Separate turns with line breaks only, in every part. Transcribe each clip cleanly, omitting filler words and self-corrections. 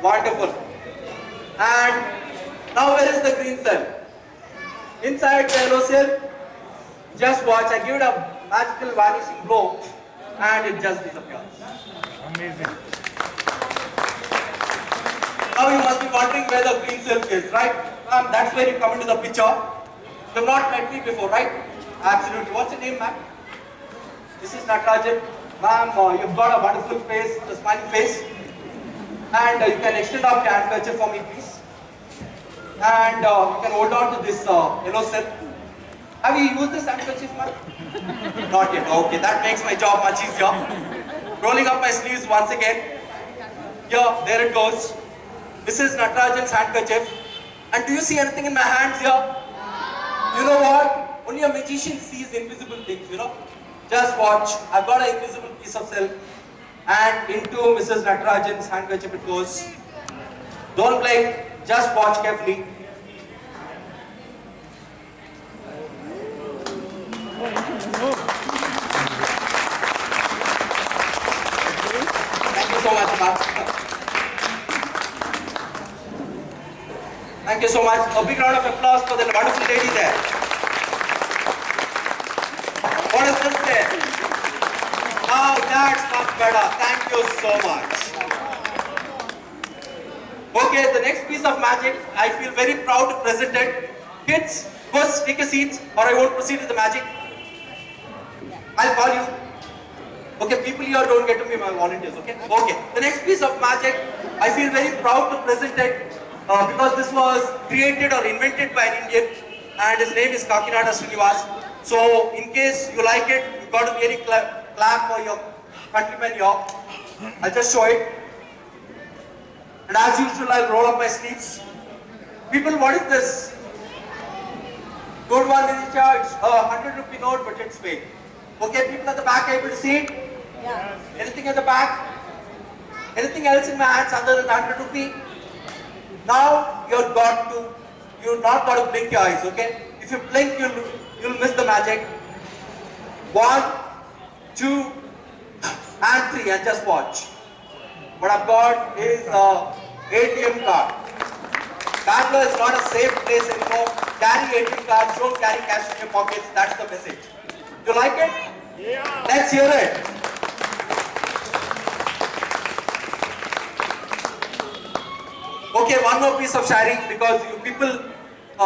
Wonderful. And now where is the green cell? Inside the yellow cell, just watch. I give it a magical vanishing blow and it just disappears.
Amazing.
Now you must be wondering where the green cell is, right? That's where you come into the picture. You have not met me before, right? Absolutely. What's your name, ma'am? This is Natarajan. Ma'am, you've got a wonderful face, a smiling face. And you can extend up your handkerchief for me, please. And you can hold on to this yellow cell. Have you used this handkerchief, ma'am? Not yet. Okay, that makes my job much easier. Rolling up my sleeves once again. Here, there it goes. This is Natarajan's handkerchief. And do you see anything in my hands here? You know what? Only a magician sees invisible things, you know. Just watch. I've got an invisible piece of silk. And into Mrs. Natarajan's handkerchief it goes. Don't blink. Just watch carefully. Thank you so much, ma'am. Thank you so much. A big round of applause for the wonderful lady there. What is this there? Now that's much better. Thank you so much. Okay, the next piece of magic, I feel very proud to present it. Kids, first take a seat or I won't proceed with the magic. I'll call you. Okay, people here don't get to be my volunteers, okay? Okay, the next piece of magic, I feel very proud to present it because this was created or invented by an Indian and his name is Kakinada Srinivas. So, in case you like it, you got to really clap for your countrymen here. I'll just show it. And as usual, I'll roll up my sleeves. People, what is this? Good one, Ninisha. It's a 100 rupee note, but it's fake. Okay, people at the back are able to see it?
Yeah.
Anything at the back? Anything else in my hands other than 100 rupee? Now, you're not got to blink your eyes, okay? If you blink, you'll miss the magic. 1, 2, and 3, and just watch. What I've got is a ATM card. Bangalore is not a safe place anymore. Carry ATM cards, don't carry cash in your pockets. That's the message. You like it?
Yeah.
Let's hear it. Okay, one more piece of shairi because you people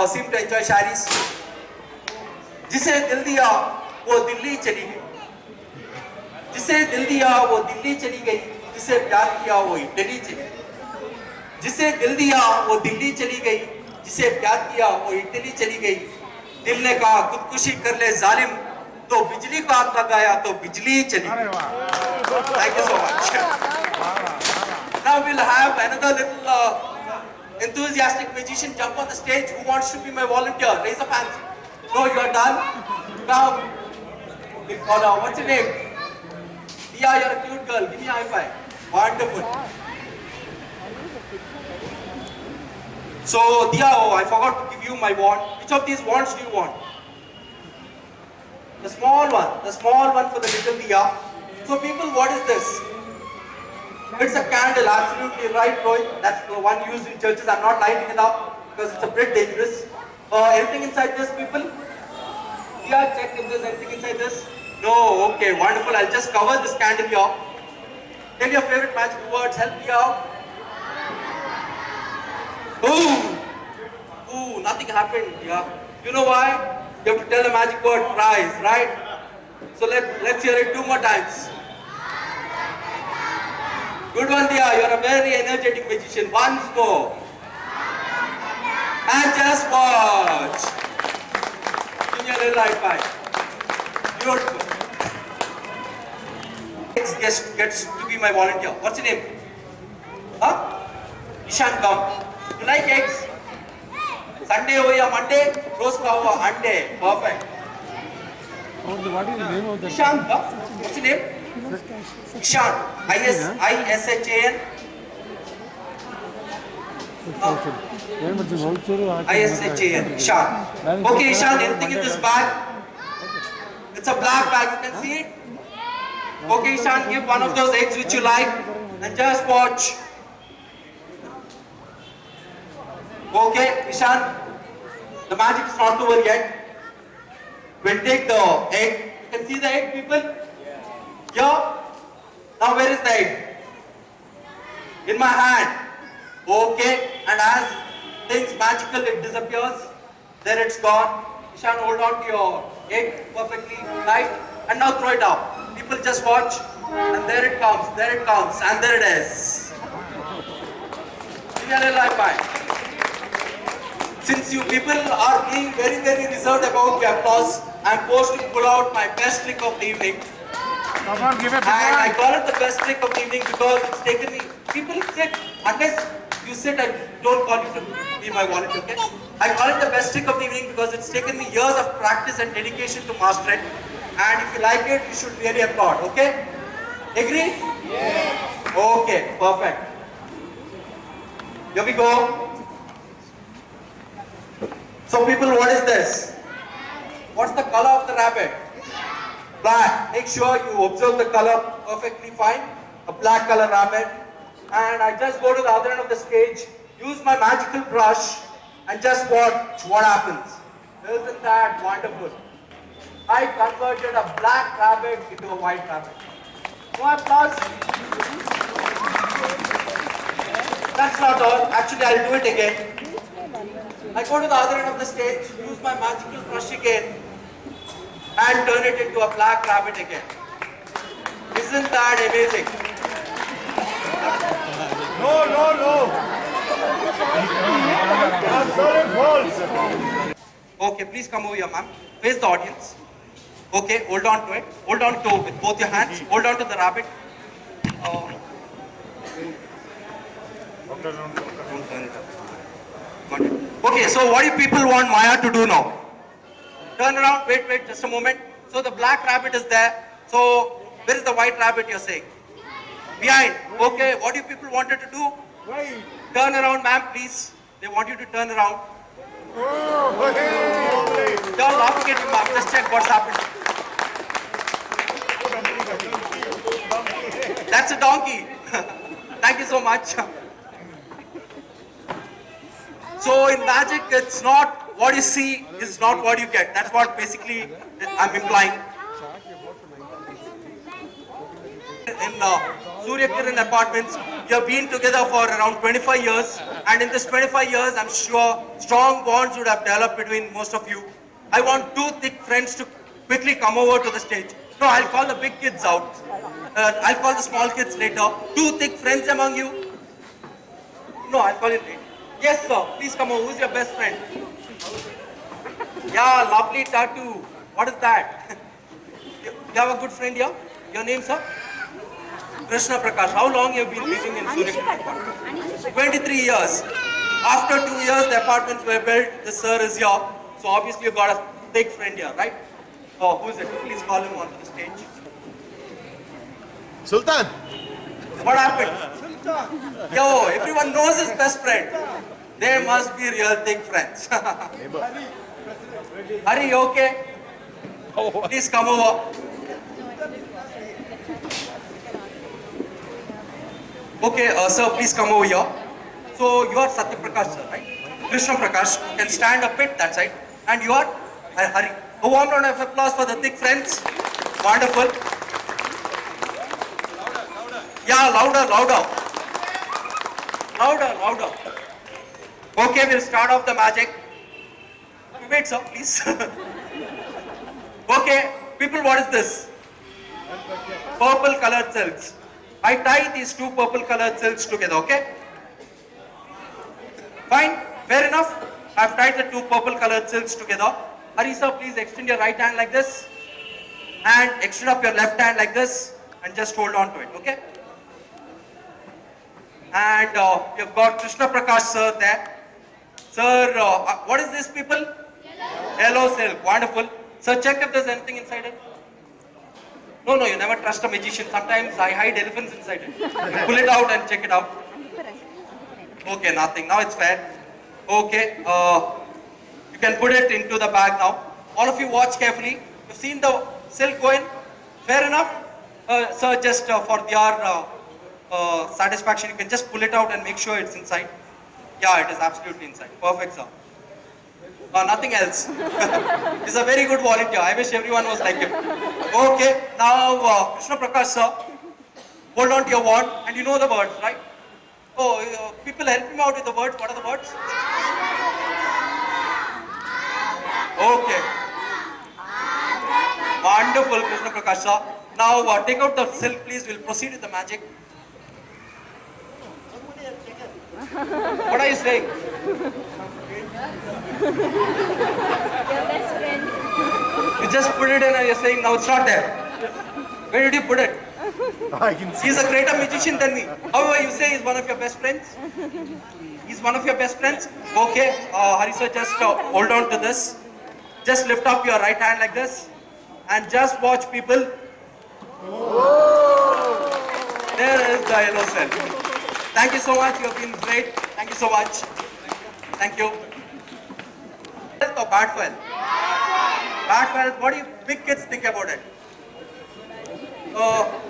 seem to enjoy shairis. जिसे दिल दिया वो दिल्ली चली गई. जिसे दिल दिया वो दिल्ली चली गई. जिसे प्यार किया वो इटली चली गई. जिसे दिल दिया वो दिल्ली चली गई. जिसे प्यार किया वो इटली चली गई. दिल ने कहा खुदकुशी कर ले जालिम तो बिजली को हाथ लगाया तो बिजली चली गई. Thank you so much. Now we'll have another little enthusiastic magician jump on the stage. Who wants to be my volunteer? Raise up hands. No, you are done. Now, big caller. What's your name? Dia, you're a cute girl. Give me a high five. Wonderful. So, Dia, oh, I forgot to give you my wand. Which of these wands do you want? The small one. The small one for the little Dia. So, people, what is this? It's a candle. Absolutely right, Rohit. That's the one used in churches. I'm not lighting it up because it's a bit dangerous. Anything inside this, people? Yeah, check if there's anything inside this. No, okay, wonderful. I'll just cover this candle here. Tell your favorite magic words. Help me out. Ooh, nothing happened. Yeah. You know why? You have to tell the magic word prize, right? So let's hear it 2 more times. Good one, Dia. You're a very energetic magician. Once more. And just watch. Give me a little high five. Beautiful. Next guest gets to be my volunteer. What's your name? Huh? Ishan, come. You like eggs? Sunday ho ya Monday? Rose ka ho Monday. Perfect.
What is the name of the
Ishan, come. What's your name? Ishan. I-S-H-A-N. I-S-H-A-N. Ishan. Okay, Ishan, anything in this bag? It's a black bag, you can see it? Okay, Ishan, give one of those eggs which you like and just watch. Okay, Ishan, the magic is not over yet. We'll take the egg. You can see the egg, people? Here. Now where is the egg? In my hand. Okay, and as things magical, it disappears. There it's gone. Ishan, hold on to your egg perfectly tight. And now throw it out. People just watch. And there it comes, and there it is. Give me a little high five. Since you people are being very, very reserved about the applause, I'm forced to pull out my best trick of the evening.
Come on, give it.
And I call it the best trick of the evening because it's taken me. People sit, unless you sit, I don't call you to be my volunteer, okay? I call it the best trick of the evening because it's taken me years of practice and dedication to master it. And if you like it, you should really applaud, okay? Agree? Yes. Okay, perfect. Here we go. So people, what is this? What's the color of the rabbit? Black. Make sure you observe the color perfectly fine. A black color rabbit. And I just go to the other end of the stage, use my magical brush, and just watch what happens. Isn't that wonderful? I converted a black rabbit into a white rabbit. No applause. That's not all. Actually, I'll do it again. I go to the other end of the stage, use my magical brush again, and turn it into a black rabbit again. Isn't that amazing?
No. Absolute false.
Okay, please come over here, ma'am. Face the audience. Okay, hold on to it. Hold on to with both your hands. Hold on to the rabbit. Don't turn it up. Got it. Okay, so what do you people want Maya to do now? Turn around. Wait, just a moment. So the black rabbit is there. So where is the white rabbit you're saying? Behind. Okay, what do you people want her to do?
Right.
Turn around, ma'am, please. They want you to turn around. Don't laughing at you, ma'am. Just check what's happened. That's a donkey. Thank you so much. So in magic, it's not what you see is not what you get. That's what basically I'm implying. In Surya Kiran Apartments, we have been together for around 25 years, and in this 25 years, I'm sure strong bonds would have developed between most of you. I want two thick friends to quickly come over to the stage. No, I'll call the big kids out. I'll call the small kids later. Two thick friends among you. No, I'll call it later. Yes, sir. Please come over. Who's your best friend? Yeah, lovely tattoo. What is that? You have a good friend here? Your name, sir? Krishna Prakash. How long have you been living in Surya? 23 years. After 2 years, the apartments were built. The sir is here. So obviously you got a thick friend here, right? Oh, who is it? Please call him onto the stage.
Sultan.
What happened? Yo, everyone knows his best friend. They must be real thick friends. Hari, you okay? Please come over. Okay, sir, please come over here. So you are Satya Prakash, sir, right? Krishna Prakash. You can stand a bit that side. And you are Hari. A warm round of applause for the thick friends. Wonderful. Yeah, louder. Louder. Okay, we'll start off the magic. Wait, sir, please. Okay, people, what is this? Purple colored silks. I tie these two purple colored silks together, okay? Fine, fair enough. I've tied the two purple colored silks together. Hari sir, please extend your right hand like this. And extend up your left hand like this. And just hold on to it, okay? And you've got Krishna Prakash sir there. Sir, what is this, people? Yellow silk, wonderful. Sir, check if there's anything inside it. No, you never trust a magician. Sometimes I hide elephants inside it. You pull it out and check it out. Okay, nothing. Now it's fair. Okay, you can put it into the bag now. All of you watch carefully. You've seen the silk go in? Fair enough? Sir, just for your satisfaction, you can just pull it out and make sure it's inside. Yeah, it is absolutely inside. Perfect, sir. Nothing else. He's a very good volunteer. I wish everyone was like him. Okay, now Krishna Prakash, sir. Hold on to your word, and you know the words, right? Oh, people help him out with the words. What are the words? Okay. Wonderful, Krishna Prakash, sir. Now take out the silk, please. We'll proceed with the magic. What are you saying?
Your best friend.
You just put it in and you're saying now it's not there. Where did you put it?
I can see.
He's a greater magician than me. However, you say he's one of your best friends? He's one of your best friends? Okay, Hari sir, just hold on to this. Just lift up your right hand like this. And just watch people. There is the yellow cell. Thank you so much, you've been great. Thank you so much. Thank you. Health or bad for health? Bad for health, what do you big kids think about it?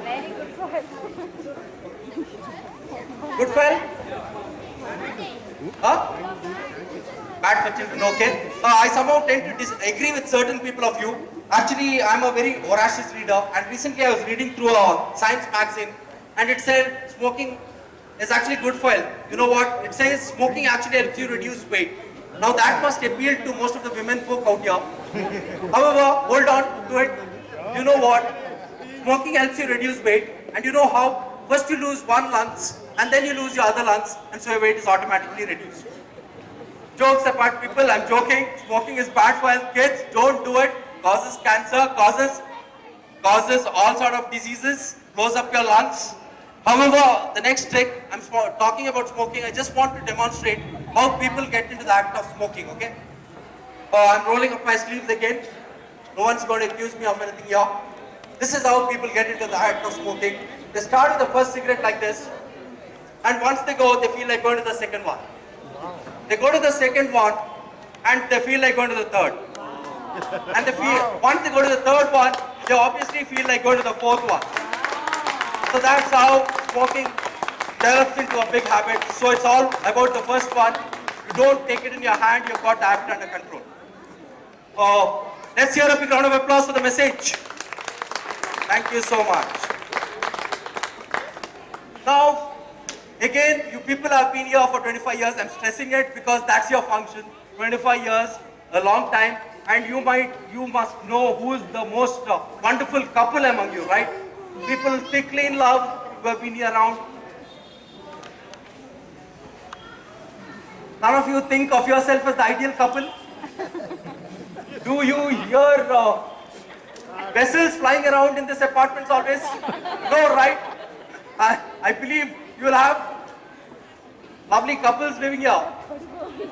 Very good for health.
Good for health? Huh? Bad for children, okay. I somehow tend to disagree with certain people of you. Actually, I'm a very voracious reader, and recently I was reading through a science magazine, and it said smoking is actually good for health. You know what? It says smoking actually helps you reduce weight. Now that must appeal to most of the women folk out here. However, hold on to it. You know what? Smoking helps you reduce weight, and you know how? First you lose one lungs, and then you lose your other lungs, and so your weight is automatically reduced. Jokes apart, people, I'm joking. Smoking is bad for health. Kids, don't do it. Causes cancer, causes all sort of diseases, blows up your lungs. However, the next trick, I'm talking about smoking, I just want to demonstrate how people get into the act of smoking, okay? I'm rolling up my sleeves again. No one's going to accuse me of anything here. This is how people get into the act of smoking. They start with the first cigarette like this, and once they go, they feel like going to the second one. They go to the second one, and they feel like going to the third. And they feel, once they go to the third one, they obviously feel like going to the fourth one. So that's how smoking develops into a big habit. So it's all about the first one. You don't take it in your hand, you've got to act under control. Let's hear a big round of applause for the message. Thank you so much. Now, again, you people have been here for 25 years. I'm stressing it because that's your function. 25 years, a long time. And you must know who is the most wonderful couple among you, right? People thickly in love who have been here around. None of you think of yourself as the ideal couple? Do you hear vessels flying around in this apartment always? No, right? I believe you will have lovely couples living here.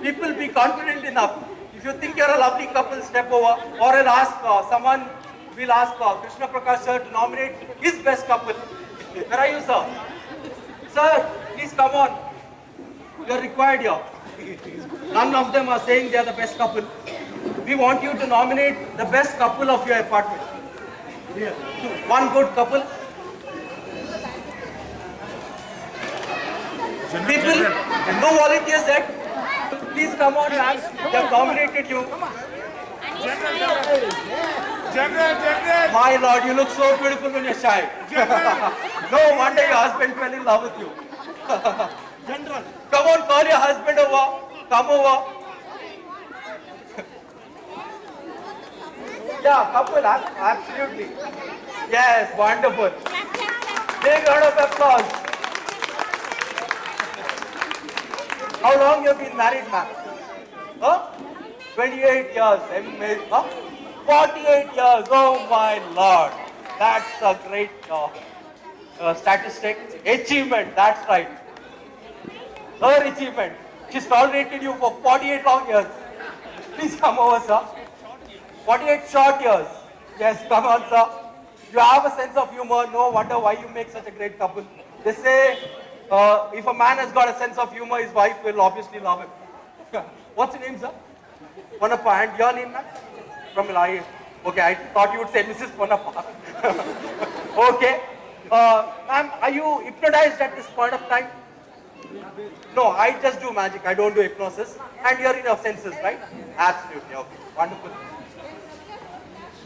People, be confident enough. If you think you're a lovely couple, step over. Or I'll ask someone, we'll ask Krishna Prakash sir to nominate his best couple. Where are you, sir? Sir, please come on. You're required here. None of them are saying they are the best couple. We want you to nominate the best couple of your apartment. One good couple. People, no volunteers yet. Please come on, man. They have nominated you.
General.
My lord, you look so beautiful when you're shy. No wonder your husband fell in love with you.
General.
Come on, call your husband over. Come over. Yeah, couple, absolutely. Yes, wonderful. Big round of applause. How long you have been married, ma'am? Huh? 28 years. Amazing. Huh? 48 years. Oh my lord. That's a great statistic. Achievement. That's right. Her achievement. She's tolerated you for 48 long years. Please come over, sir. 48 short years. Yes, come on, sir. You have a sense of humor. No wonder why you make such a great couple. They say, if a man has got a sense of humor, his wife will obviously love him. What's your name, sir? Ponnappa. And your name, ma'am? Pramila. Okay, I thought you would say Mrs. Ponnappa. Okay. Ma'am, are you hypnotized at this point of time? No, I just do magic. I don't do hypnosis. And you're in your senses, right? Absolutely. Okay. Wonderful.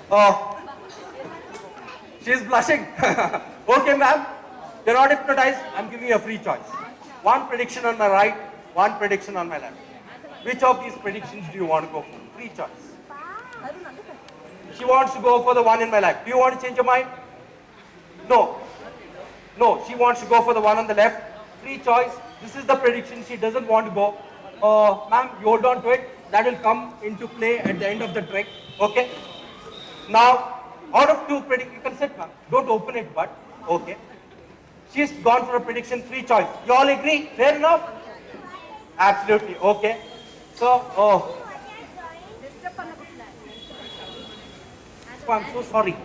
Oh, she's blushing. Okay, ma'am. You're not hypnotized. I'm giving you a free choice. One prediction on my right, one prediction on my left. Which of these predictions do you want to go for? Free choice. She wants to go for the one in my left. Do you want to change your mind? No. No, she wants to go for the one on the left. Free choice. This is the prediction. She doesn't want to go. Ma'am, you hold on to it. That will come into play at the end of the trek. Okay? Now, out of two predictions, you can sit, ma'am. Don't open it, but okay. She's gone for a prediction. Free choice. You all agree? Fair enough? Absolutely. Okay. So, I'm so sorry.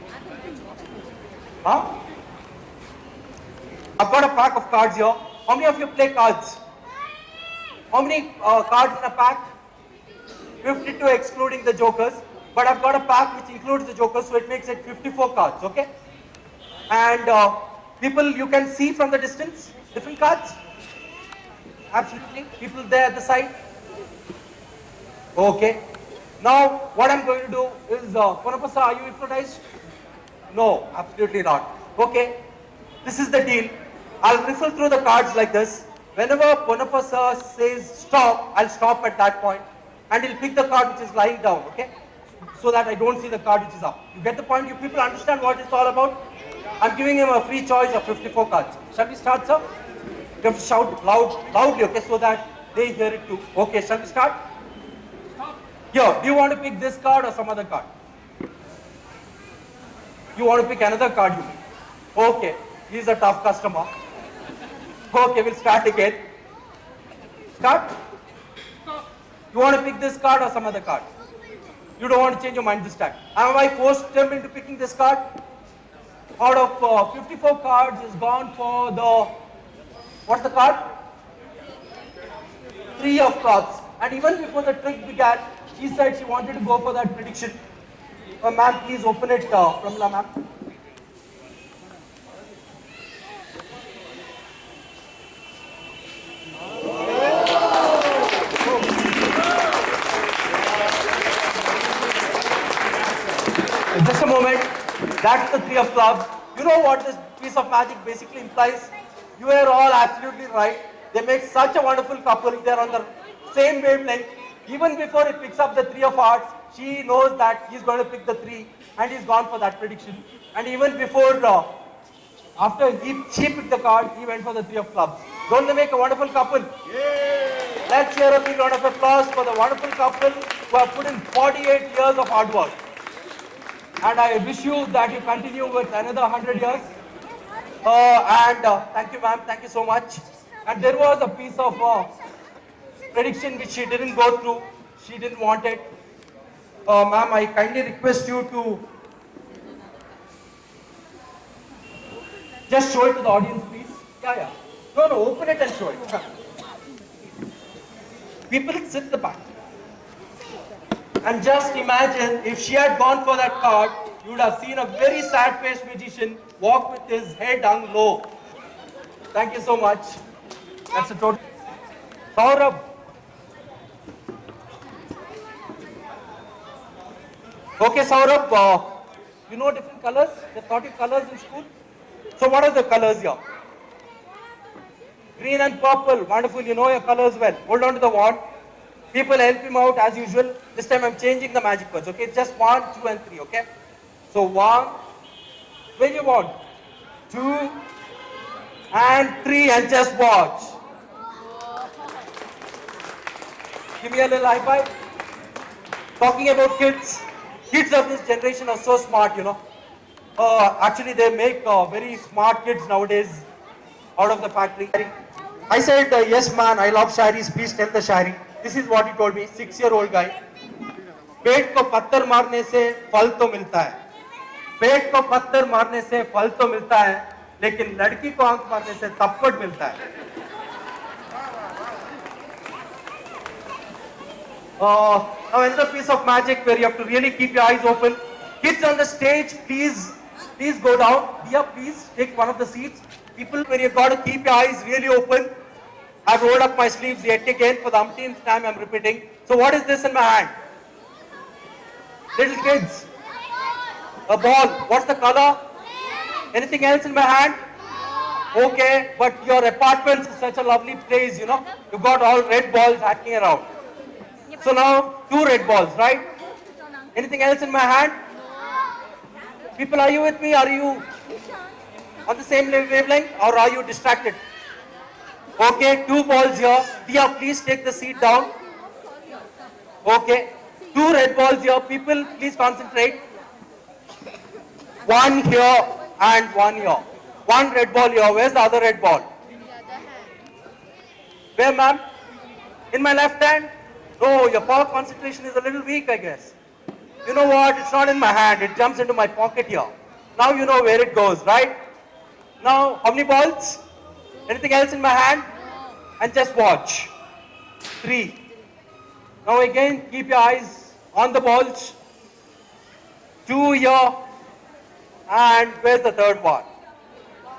Huh? I've got a pack of cards here. How many of you play cards? How many cards in a pack? 52 excluding the jokers. But I've got a pack which includes the jokers, so it makes it 54 cards, okay? And people you can see from the distance, different cards? Absolutely. People there at the side? Okay. Now, what I'm going to do is, Ponapasa, are you hypnotized? No, absolutely not. Okay. This is the deal. I'll riffle through the cards like this. Whenever Ponapasa says stop, I'll stop at that point. And he'll pick the card which is lying down, okay? So that I don't see the card which is up. You get the point? You people understand what it's all about? I'm giving him a free choice of 54 cards. Shall we start, sir? You have to shout loudly, okay, so that they hear it too. Okay, shall we start? Here, do you want to pick this card or some other card? You want to pick another card, you mean? Okay, he's a tough customer. Okay, we'll start again. Start? You want to pick this card or some other card? You don't want to change your mind this time. Have I forced them into picking this card? Out of 54 cards, is gone for the, what's the card? 3 of clubs. And even before the trick began, she said she wanted to go for that prediction. Ma'am, please open it, Pramila ma'am. Just a moment. That's the 3 of clubs. You know what this piece of magic basically implies? You are all absolutely right. They make such a wonderful couple. They're on the same wavelength. Even before he picks up the 3 of hearts, she knows that he's going to pick the 3 and he's gone for that prediction. And even before, after she picked the card, he went for the 3 of clubs. Don't they make a wonderful couple? Yeah. Let's hear a big round of applause for the wonderful couple who have put in 48 years of hard work. And I wish you that you continue with another 100 years. Thank you, ma'am. Thank you so much. And there was a piece of prediction which she didn't go through. She didn't want it. Ma'am, I kindly request you to just show it to the audience, please. Yeah. No, open it and show it. People sit in the back. And just imagine if she had gone for that card, you would have seen a very sad-faced magician walk with his head hung low. Thank you so much. That's a total. Saurabh. Okay, Saurabh, you know different colors? They taught you colors in school? So what are the colors here? Green and purple. Wonderful, you know your colors well. Hold on to the wand. People help him out as usual. This time I'm changing the magic words, okay? Just 1, 2 and 3, okay? So 1, where you want? 2 and 3 and just watch. Give me a little high five. Talking about kids. Kids of this generation are so smart, you know. Actually, they make very smart kids nowadays out of the factory. I said, yes man, I love shairis, please tell the shairi. This is what he told me, 6-year-old guy. पेट को पत्थर मारने से फल तो मिलता है. पेट को पत्थर मारने से फल तो मिलता है, लेकिन लड़की को आंख मारने से थप्पड़ मिलता है. Now another piece of magic where you have to really keep your eyes open. Kids on the stage, please go down. Dia, please take one of the seats. People, where you got to keep your eyes really open. I've rolled up my sleeves yet again for the umpteenth time I'm repeating. So what is this in my hand? Little kids. A ball. What's the color? Anything else in my hand? Okay, but your apartment is such a lovely place, you know. You've got all red balls hanging around. So now, 2 red balls, right? Anything else in my hand? People, are you with me? Are you on the same wavelength or are you distracted? Okay, 2 balls here. Dia, please take the seat down. Okay, 2 red balls here. People, please concentrate. 1 here and 1 here. 1 red ball here. Where's the other red ball? Where, ma'am? In my left hand? No, your power concentration is a little weak, I guess. You know what? It's not in my hand. It jumps into my pocket here. Now you know where it goes, right? Now, how many balls? Anything else in my hand? And just watch. 3. Now again, keep your eyes on the balls. 2 here. And where's the third one?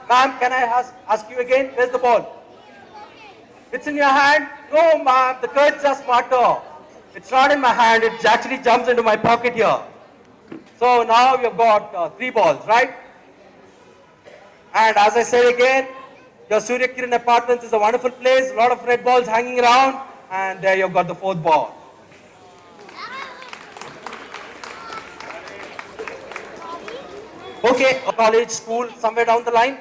Ma'am, can I ask you again? Where's the ball? It's in your hand? No, ma'am. The kids are smarter. It's not in my hand. It actually jumps into my pocket here. So now you've got 3 balls, right? And as I said again, your Surya Kiran Apartments is a wonderful place. A lot of red balls hanging around. And there you've got the 4th ball. Okay, a college, school, somewhere down the line.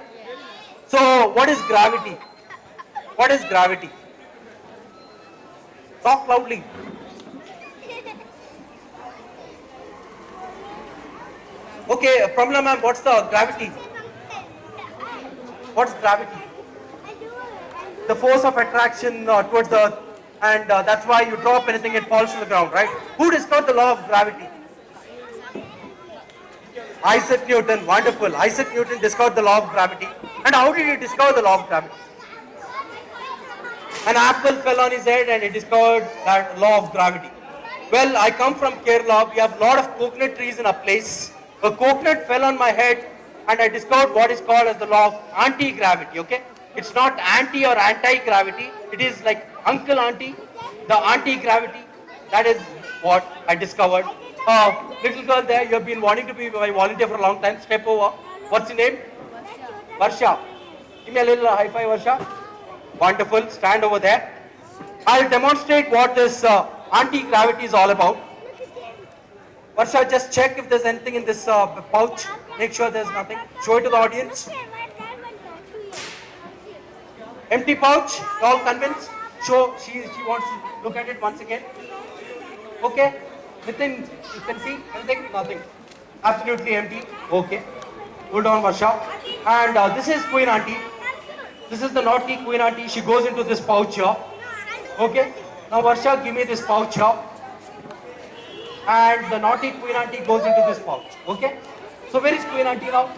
So, what is gravity? What is gravity? Talk loudly. Okay, Pramila ma'am, what's the gravity? What's gravity? The force of attraction towards the earth, and that's why you drop anything, it falls to the ground, right? Who discovered the law of gravity? Isaac Newton, wonderful. Isaac Newton discovered the law of gravity. And how did he discover the law of gravity? An apple fell on his head and he discovered that law of gravity. Well, I come from Kerala. We have a lot of coconut trees in our place. A coconut fell on my head and I discovered what is called as the law of anti-gravity, okay? It's not anti or anti-gravity. It is like uncle auntie, the anti-gravity. That is what I discovered. Little girl there, you have been wanting to be my volunteer for a long time. Step over. What's your name? Varsha. Give me a little high five, Varsha. Wonderful. Stand over there. I'll demonstrate what this anti-gravity is all about. Varsha, just check if there's anything in this pouch. Make sure there's nothing. Show it to the audience. Empty pouch. You all convinced? Show. She wants to look at it once again. Okay. Within, you can see anything? Nothing. Absolutely empty. Okay. Hold on, Varsha. And this is Queen Auntie. This is the naughty Queen Auntie. She goes into this pouch here. Okay. Now, Varsha, give me this pouch here. And the naughty Queen Auntie goes into this pouch. Okay. So, where is Queen Auntie now?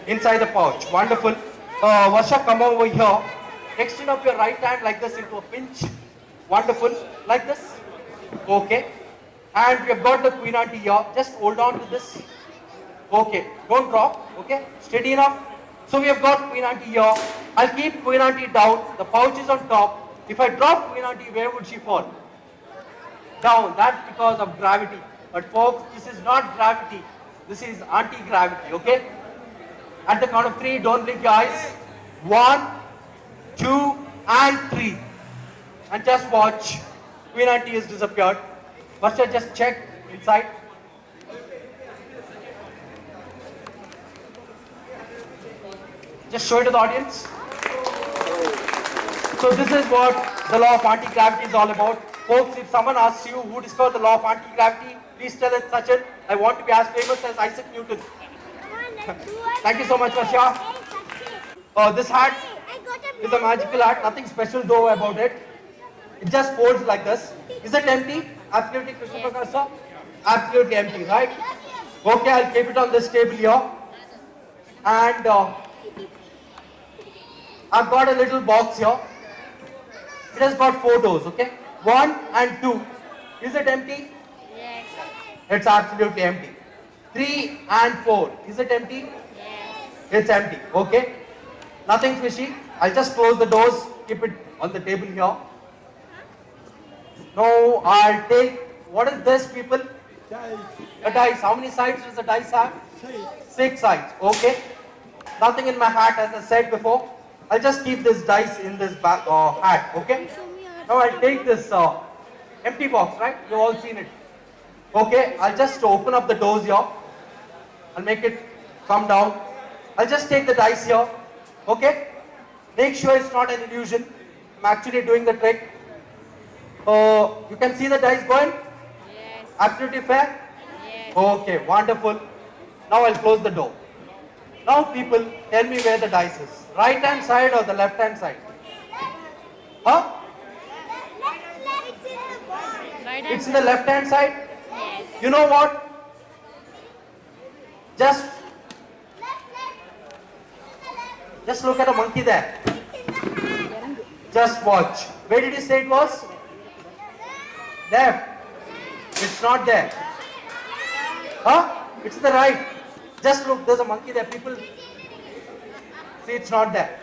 Inside the pouch. Wonderful. Varsha, come over here. Extend up your right hand like this into a pinch. Wonderful. Like this. Okay. And we have got the Queen Auntie here. Just hold on to this. Okay. Don't drop. Okay. Steady enough. So we have got Queen Auntie here. I'll keep Queen Auntie down. The pouch is on top. If I drop Queen Auntie, where would she fall? Down. That's because of gravity. But folks, this is not gravity. This is anti-gravity. Okay. At the count of 3, don't blink your eyes. 1, 2, and 3. And just watch. Queen Auntie has disappeared. Varsha, just check inside. Just show it to the audience. So this is what the law of anti-gravity is all about. Folks, if someone asks you who discovered the law of anti-gravity, please tell it, Sachin. I want to be as famous as Isaac Newton. Thank you so much, Varsha. This hat is a magical hat. Nothing special though about it. It just folds like this. Is it empty? Absolutely, Krishna Prakash sir? Absolutely empty, right? Okay, I'll keep it on this table here. And I've got a little box here. It has got 4 doors, okay? 1 and 2. Is it empty?
Yes.
It's absolutely empty. 3 and 4. Is it empty?
Yes.
It's empty, okay? Nothing fishy. I'll just close the doors, keep it on the table here. Now I'll take, what is this people? A dice. How many sides does the dice have? 6 sides. Okay. Nothing in my hat as I said before. I'll just keep this dice in this hat. Okay. Now I'll take this empty box, right? You've all seen it. Okay. I'll just open up the doors here. I'll make it come down. I'll just take the dice here. Okay. Make sure it's not an illusion. I'm actually doing the trick. You can see the dice going?
Yes.
Absolutely fair?
Yes.
Okay, wonderful. Now I'll close the door. Now people, tell me where the dice is. Right hand side or the left hand side? Huh?
Right
It's in
hand.
the left hand side?
Yes.
You know what? Just look at a monkey there. Just watch. Where did you say it was? Left. It's not there. Huh? It's the right. Just look, there's a monkey there. People see it's not there.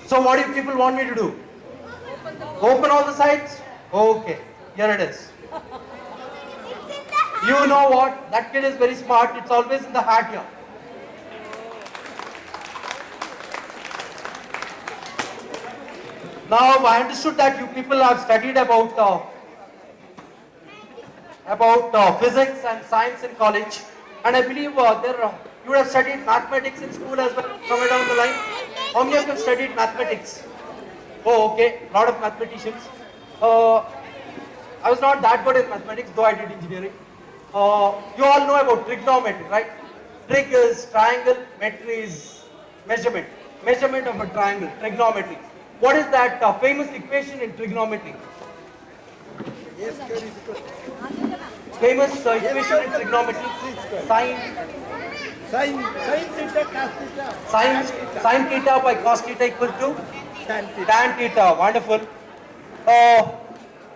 So what do people want me to do? Open all the sides? Okay, here it is. You know what? That kid is very smart. It's always in the hat here. Now I understood that you people have studied about physics and science in college, and I believe you would have studied mathematics in school as well. Somewhere down the line, how many of you have studied mathematics? Oh, okay, a lot of mathematicians. I was not that good in mathematics, though I did engineering. You all know about trigonometry, right? Trig is triangle, metry is measurement. Measurement of a triangle, trigonometry. What is that famous equation in trigonometry? Famous equation in trigonometry? Sine theta by cos theta equal to? Tan theta. Wonderful.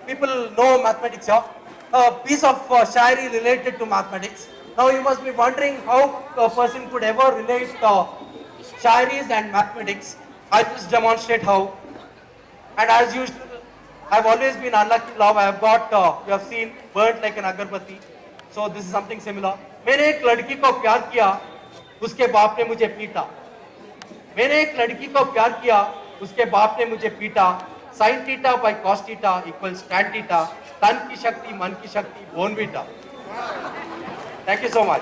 People know mathematics here. A piece of shairi related to mathematics. Now you must be wondering how a person could ever relate shairis and mathematics. I just demonstrate how. And as usual, I've always been unlucky in love. I have got, you have seen, burnt like an agarbatti. So this is something similar. मैंने एक लड़की को प्यार किया, उसके बाप ने मुझे पीटा. मैंने एक लड़की को प्यार किया, उसके बाप ने मुझे पीटा. Sin theta by cos theta equals tan theta. तन की शक्ति, मन की शक्ति, Bournvita. Thank you so much.